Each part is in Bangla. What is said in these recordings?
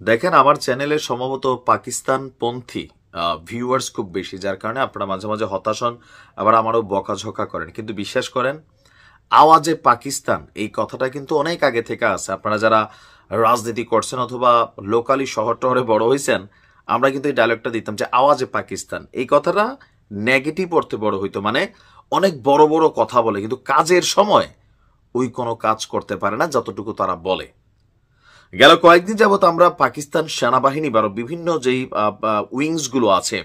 দেখেন আমার চ্যানেলে সম্ভবত পাকিস্তানপন্থী ভিউয়ার্স খুব বেশি, যার কারণে আপনারা মাঝে মাঝে হতাশ হন, আবার আমারও বকাঝকা করেন। কিন্তু বিশ্বাস করেন, আওয়াজে পাকিস্তান এই কথাটা কিন্তু অনেক আগে থেকে আছে। আপনারা যারা রাজনীতি করছেন অথবা লোকালি শহর টহরে বড় হয়েছেন, আমরা কিন্তু এই ডায়লগটা দিতাম যে আওয়াজে পাকিস্তান। এই কথাটা নেগেটিভ অর্থে বড় হইতো, মানে অনেক বড় বড় কথা বলে কিন্তু কাজের সময় ওই কোনো কাজ করতে পারে না যতটুকু তারা বলে। গেল কয়েকদিন যাবত আমরা পাকিস্তান সেনাবাহিনী বা বিভিন্ন যেই উইংসগুলো আছে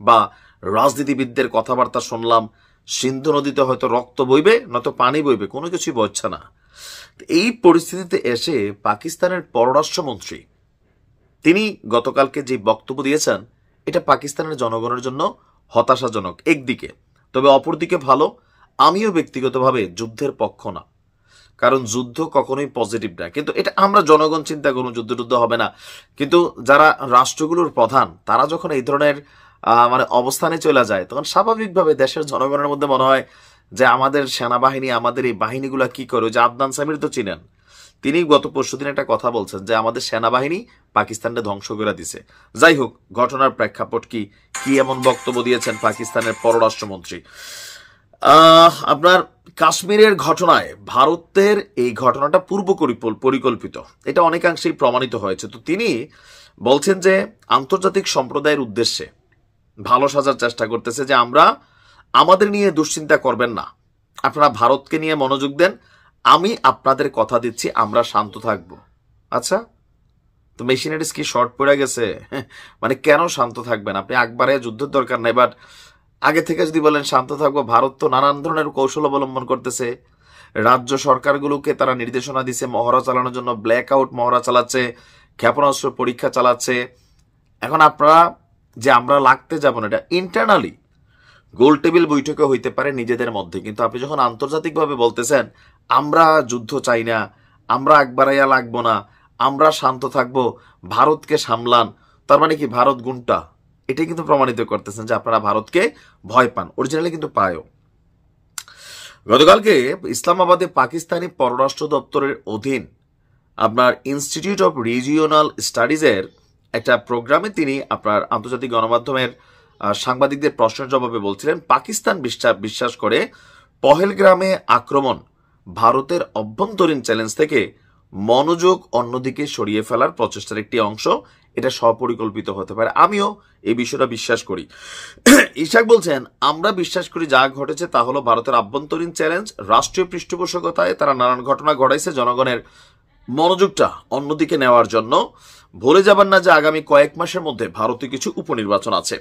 বা রাজনীতিবিদদের কথাবার্তা শুনলাম, সিন্ধু নদীতে হয়তো রক্ত বইবে নয়তো পানি বইবে, কোনো কিছুই বইছে না। এই পরিস্থিতিতে এসে পাকিস্তানের পররাষ্ট্রমন্ত্রী তিনি গতকালকে যে বক্তব্য দিয়েছেন, এটা পাকিস্তানের জনগণের জন্য হতাশাজনক একদিকে, তবে অপরদিকে ভালো। আমিও ব্যক্তিগতভাবে যুদ্ধের পক্ষ না, কারণ যুদ্ধ কখনোই পজিটিভ না, কিন্তু এটা আমরা জনগণ চিন্তা করুন যুদ্ধ টুদ্ধ হবে না। কিন্তু যারা রাষ্ট্রগুলোর প্রধান তারা যখন এই ধরনের মানে অবস্থানে চলে যায়, তখন স্বাভাবিকভাবে দেশের জনগণের মধ্যে মনে হয় যে আমাদের সেনাবাহিনী, আমাদের এই বাহিনীগুলা কি করে। যে আদনান সামির তো চিনেন, তিনি গত পরশুদিন একটা কথা বলছেন যে আমাদের সেনাবাহিনী পাকিস্তানকে ধ্বংস করে দিছে। যাই হোক, ঘটনার প্রেক্ষাপট কি কি এমন বক্তব্য দিয়েছেন পাকিস্তানের পররাষ্ট্রমন্ত্রী। আপনার কাশ্মীরের ঘটনায় ভারতের এই ঘটনাটা পূর্ব পরিকল্পিত, এটা অনেকাংশেই প্রমাণিত হয়েছে। তো তিনি বলছেন যে আন্তর্জাতিক সম্প্রদায়ের উদ্দেশ্যে ভালো সাজার চেষ্টা করতেছে যে আমরা আমাদের নিয়ে দুশ্চিন্তা করবেন না, আপনারা ভারতকে নিয়ে মনোযোগ দেন, আমি আপনাদের কথা দিচ্ছি আমরা শান্ত থাকব। আচ্ছা, তো মেশিনারিজ কি শর্ট পড়ে গেছে? মানে কেন শান্ত থাকবেন আপনি? একবারে যুদ্ধের দরকার নাই, বাট আগে থেকে যদি বলেন শান্ত থাকবো। ভারত তো নানান ধরনের কৌশল অবলম্বন করতেছে, রাজ্য সরকারগুলোকে তারা নির্দেশনা দিচ্ছে মহড়া চালানোর জন্য, ব্ল্যাক আউট মহড়া চালাচ্ছে, ক্ষেপণাস্ত্র পরীক্ষা চালাচ্ছে। এখন আপনারা যে আমরা লাগতে যাব না, এটা ইন্টারনালি গোল টেবিল বৈঠকে হইতে পারে নিজেদের মধ্যে, কিন্তু আপনি যখন আন্তর্জাতিকভাবে বলতেছেন আমরা যুদ্ধ চাই না, আমরা একবারাইয়া লাগবো না, আমরা শান্ত থাকবো, ভারতকে সামলান, তার মানে কি ভারত গুণটা? এটাই কিন্তু প্রমাণিত করতেছেন যে আপনারা ভারতকে ভয় পান, অরিজিনালি কিন্তু পায়ও। গতকালকে ইসলামাবাদে পাকিস্তানি পররাষ্ট্র দপ্তরের অধীন আপনার ইনস্টিটিউট অফ রিজিওনাল স্টাডিজের একটা প্রোগ্রামে তিনি আপনার আন্তর্জাতিক গণমাধ্যমের সাংবাদিকদের প্রশ্নের জবাবে বলছিলেন পাকিস্তান বিশ্বাস করে পহেলগ্রামে আক্রমণ ভারতের অভ্যন্তরীণ চ্যালেঞ্জ থেকে মনোযোগ অন্যদিকে সরিয়ে ফেলার প্রচেষ্টার একটি অংশ, এটা স্বপরিকল্পিত হতে পারে। আমিও এই বিষয়টা বিশ্বাস করি। ইশাক বলছেন আমরা বিশ্বাস করি যা ঘটেছে তা হলো ভারতের আভ্যন্তরীণ চ্যালেঞ্জ, রাষ্ট্রীয় পৃষ্ঠপোষকতায় তারা নানান ঘটনা ঘটাইছে জনগণের মনোযোগটা অন্যদিকে নেওয়ার জন্য। ভুলে যাবেন না যে আগামী কয়েক মাসের মধ্যে ভারতে কিছু উপনির্বাচন আছে,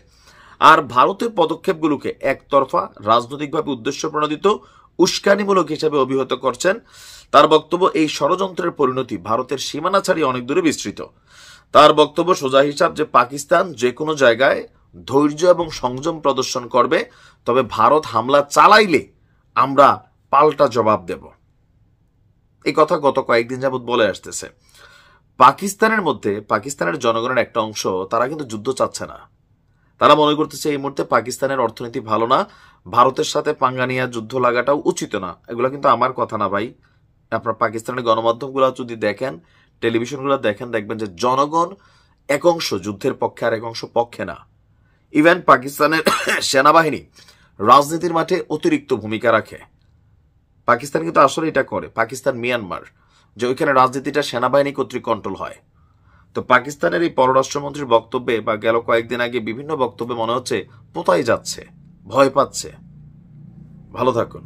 আর ভারতের পদক্ষেপগুলোকে একতরফা রাজনৈতিকভাবে উদ্দেশ্য প্রণোদিত উস্কানিমূলক হিসেবে অভিহিত করছেন। তার বক্তব্য এই ষড়যন্ত্রের পরিণতি ভারতের সীমানা ছাড়িয়ে অনেক দূরে বিস্তৃত। তার বক্তব্য সোজা হিসাব যে পাকিস্তান যে কোনো জায়গায় ধৈর্য এবং সংযম প্রদর্শন করবে, তবে ভারত হামলা চালাইলে আমরা পাল্টা জবাব দেব। এই কথা গত কয়েকদিন যাবৎ বলে আসতেছে। পাকিস্তানের মধ্যে পাকিস্তানের জনগণের একটা অংশ তারা কিন্তু যুদ্ধ চাচ্ছে না, তারা মনে করতেছে এই মুহূর্তে পাকিস্তানের অর্থনীতি ভালো না, ভারতের সাথে পাঙ্গা নিয়ে যুদ্ধ লাগাটাও উচিত না। এগুলো কিন্তু আমার কথা না ভাই, আপনার পাকিস্তানের গণমাধ্যমগুলো যদি দেখেন, টেলিভিশনগুলো দেখেন, দেখবেন যে জনগণ এক অংশ যুদ্ধের পক্ষে আর এক অংশ পক্ষে না। ইভেন পাকিস্তানের সেনাবাহিনী রাজনীতির মাঠে অতিরিক্ত ভূমিকা রাখে। পাকিস্তান কিন্তু আসলে এটা করে, পাকিস্তান মিয়ানমার, যে ওইখানে রাজনীতিটা সেনাবাহিনী কর্তৃক কন্ট্রোল হয়। তো পাকিস্তানের এই পররাষ্ট্রমন্ত্রীর বক্তব্যে বা গেল কয়েকদিন আগে বিভিন্ন বক্তব্যে মনে হচ্ছে পোতাই যাচ্ছে, ভয় পাচ্ছে। ভালো থাকুন।